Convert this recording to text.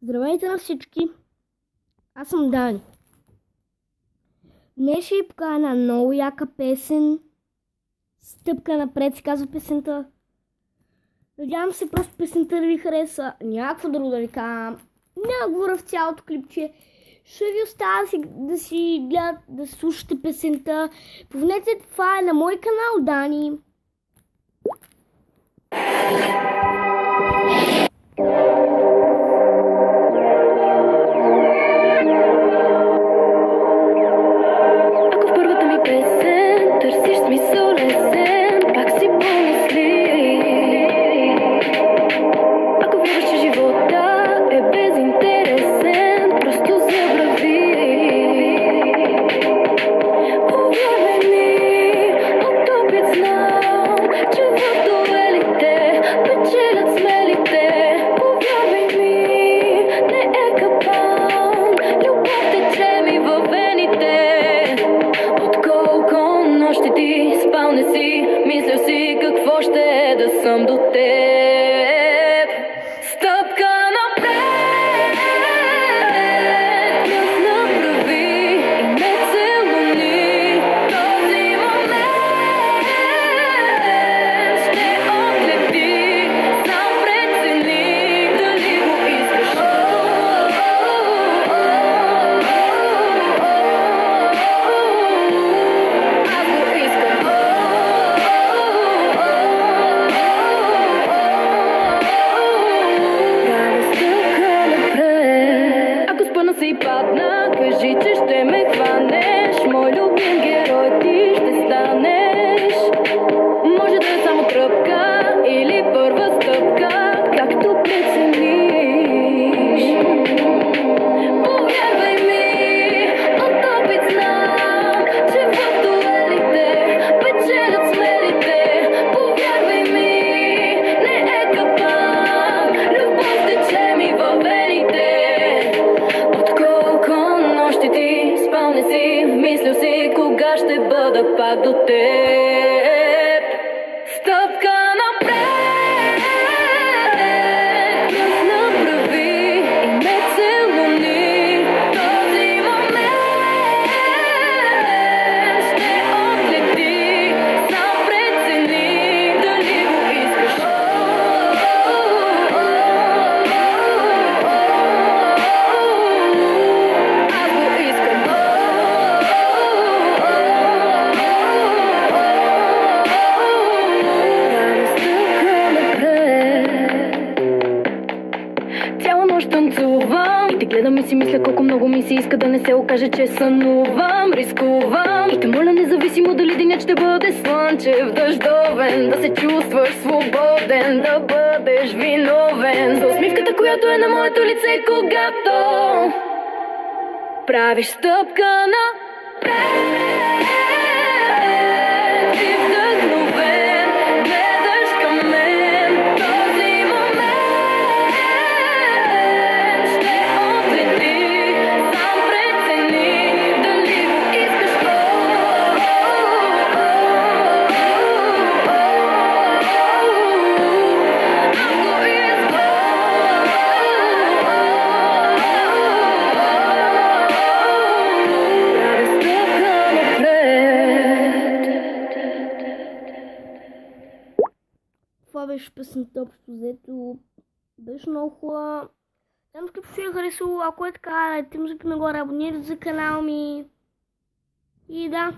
Здравейте на всички! Аз съм Дани. Днес ще ви покажа една много яка песен. Стъпка напред се казва песента. Надявам се просто песента да ви хареса. Някакво друго да ви кажа. Няма говоря в цялото клипче. Ще ви оставя да си гледат, да слушате песента. Повнете, това е на мой канал Дани. Търсиш смисъл лесен, пак си помисли. Ако вярваш, че живота е безинтересен, просто забрави. Повярвай ми, от опит знам, че в дуелите печелят смелите. Повярвай ми, не е капан, любов тече ми във вените. Нощи ти спал не си, мислил си какво ще е да съм до теб. Стъпка напред, пръст направи и ме целуни. Този момент ще отлети, сам прецени дали го искаш. И падна, кажи, че ще ме хванеш. Мой любим герой ти ще станеш. Може да е само тръпка или първа стъпка, както прецениш. Повярвай ми, от опит знам, че в дуелите печелят смелите. Повярвай ми, не е капан, любов тече ми във вените. Нощи ти спал не си, мислил си кога ще бъда пак до теб. Стъпка напред, пръст направи и ме целуни. Този момент ще отлети, сам прецени дали го искаш. Цяла нощ танцувам и те гледам и си мисля колко много ми се иска да не се окаже, че сънувам. Рискувам и те моля, независимо дали денят ще бъде слънчев, дъждовен, да се чувстваш свободен, да бъдеш виновен за усмивката, която е на моето лице, когато правиш стъпка напред. Това беше песента, общо взето. Беше много хубава. Там скъпо ще е харесало, ако е така, дайте музика нагоре, абонирайте за канала ми. И да.